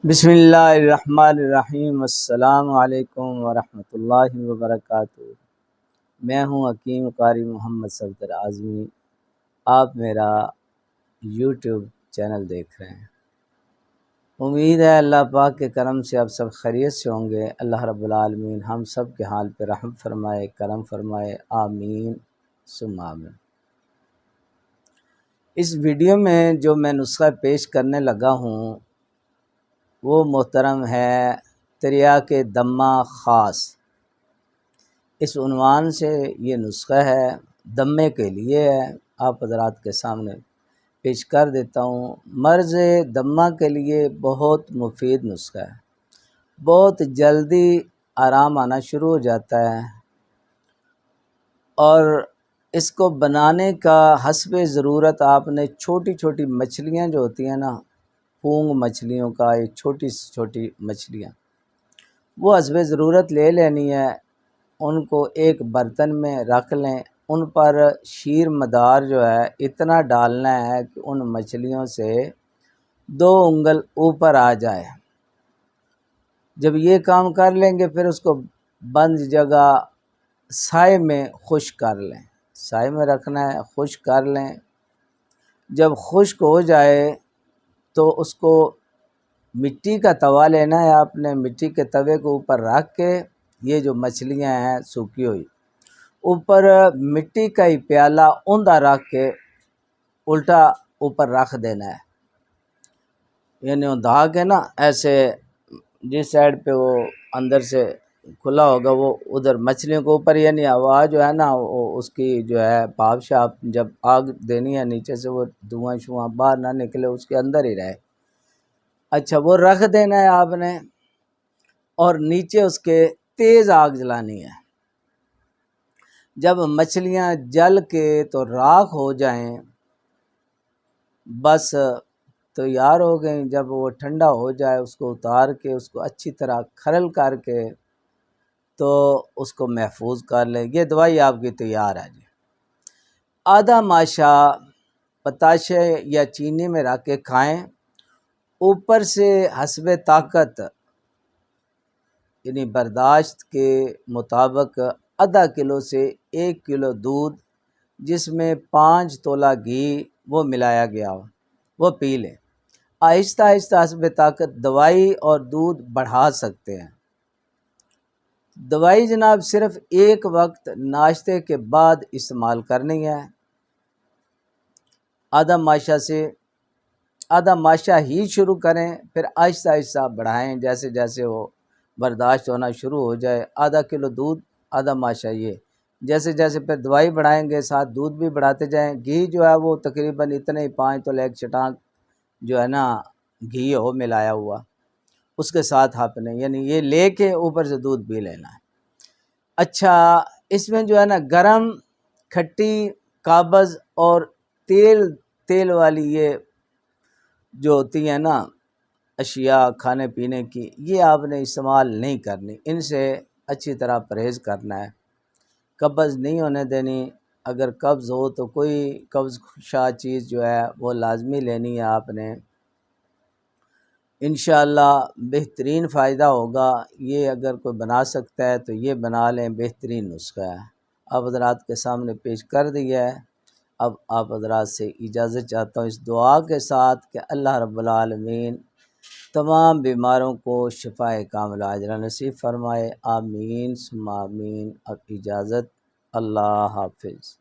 بسم اللہ الرحمن الرحیم۔ السلام علیکم ورحمۃ اللہ وبرکاتہ۔ میں ہوں حکیم قاری محمد صفدر اعظمی۔ آپ میرا یوٹیوب چینل دیکھ رہے ہیں۔ امید ہے اللہ پاک کے کرم سے آپ سب خیریت سے ہوں گے۔ اللہ رب العالمین ہم سب کے حال پہ رحم فرمائے، کرم فرمائے، آمین ثم آمین۔ اس ویڈیو میں جو میں نسخہ پیش کرنے لگا ہوں وہ محترم ہے تریاک دمہ خاص۔ اس عنوان سے یہ نسخہ ہے، دمے کے لیے ہے۔ آپ حضرات کے سامنے پیش کر دیتا ہوں۔ مرض دمہ کے لیے بہت مفید نسخہ ہے، بہت جلدی آرام آنا شروع ہو جاتا ہے، اور اس کو بنانے کا حسب ضرورت آپ نے چھوٹی چھوٹی مچھلیاں جو ہوتی ہیں نا، پونگ مچھلیوں کا، یہ چھوٹی سے چھوٹی مچھلیاں، وہ حسب ضرورت لے لینی ہے۔ ان کو ایک برتن میں رکھ لیں، ان پر شیر مدار جو ہے اتنا ڈالنا ہے کہ ان مچھلیوں سے 2 انگل اوپر آ جائے۔ جب یہ کام کر لیں گے پھر اس کو بند جگہ سائے میں خشک کر لیں، سائے میں رکھنا ہے، خشک کر لیں۔ جب خشک ہو جائے تو اس کو مٹی کا توا لینا ہے، آپ نے مٹی کے توے کو اوپر رکھ کے یہ جو مچھلیاں ہیں سوکھی ہوئی، اوپر مٹی کا ہی پیالہ اوندا رکھ کے الٹا اوپر رکھ دینا ہے، یعنی اوندا کے نا ایسے جس سائڈ پہ وہ اندر سے کھلا ہوگا وہ ادھر مچھلیوں کے اوپر، یعنی ہوا جو ہے نا وہ اس کی جو ہے بھاپ شاپ جب آگ دینی ہے نیچے سے وہ دھواں شواں باہر نہ نکلے، اس کے اندر ہی رہے۔ اچھا وہ رکھ دینا ہے آپ نے، اور نیچے اس کے تیز آگ جلانی ہے۔ جب مچھلیاں جل کے تو راکھ ہو جائیں بس تیار ہو گئیں۔ جب وہ ٹھنڈا ہو جائے اس کو اتار کے اس کو اچھی طرح کھرل کر کے تو اس کو محفوظ کر لیں۔ یہ دوائی آپ کی تیار ہے جی۔ آدھا ماشا پتاشے یا چینی میں رکھ کے کھائیں۔ اوپر سے حسب طاقت یعنی برداشت کے مطابق آدھا کلو سے 1 کلو دودھ جس میں 5 تولہ گھی وہ ملایا گیا ہو وہ پی لیں۔ آہستہ آہستہ حسب طاقت دوائی اور دودھ بڑھا سکتے ہیں۔ دوائی جناب صرف ایک وقت ناشتے کے بعد استعمال کرنی ہے۔ آدھا ماشا ہی شروع کریں، پھر آہستہ آہستہ بڑھائیں جیسے جیسے وہ برداشت ہونا شروع ہو جائے۔ آدھا کلو دودھ، آدھا ماشا، یہ جیسے جیسے پھر دوائی بڑھائیں گے ساتھ دودھ بھی بڑھاتے جائیں۔ گھی جو ہے وہ تقریباً اتنے ہی 5 تولہ 1 چٹانک جو ہے نا گھی ہو ملایا ہوا، اس کے ساتھ آپ نے یعنی یہ لے کے اوپر سے دودھ پی لینا ہے۔ اچھا اس میں جو ہے نا گرم، کھٹی، قابض اور تیل والی یہ جو ہوتی ہیں نا اشیاء کھانے پینے کی، یہ آپ نے استعمال نہیں کرنی، ان سے اچھی طرح پرہیز کرنا ہے۔ قبض نہیں ہونے دینی، اگر قبض ہو تو کوئی قبض شا چیز جو ہے وہ لازمی لینی ہے آپ نے۔ انشاءاللہ بہترین فائدہ ہوگا۔ یہ اگر کوئی بنا سکتا ہے تو یہ بنا لیں، بہترین نسخہ ہے۔ آپ حضرات کے سامنے پیش کر دیا ہے۔ اب آپ حضرات سے اجازت چاہتا ہوں اس دعا کے ساتھ کہ اللہ رب العالمین تمام بیماروں کو شفاء کاملہ عاجلہ نصیب فرمائے، آمین ثم آمین۔ اب اجازت، اللہ حافظ۔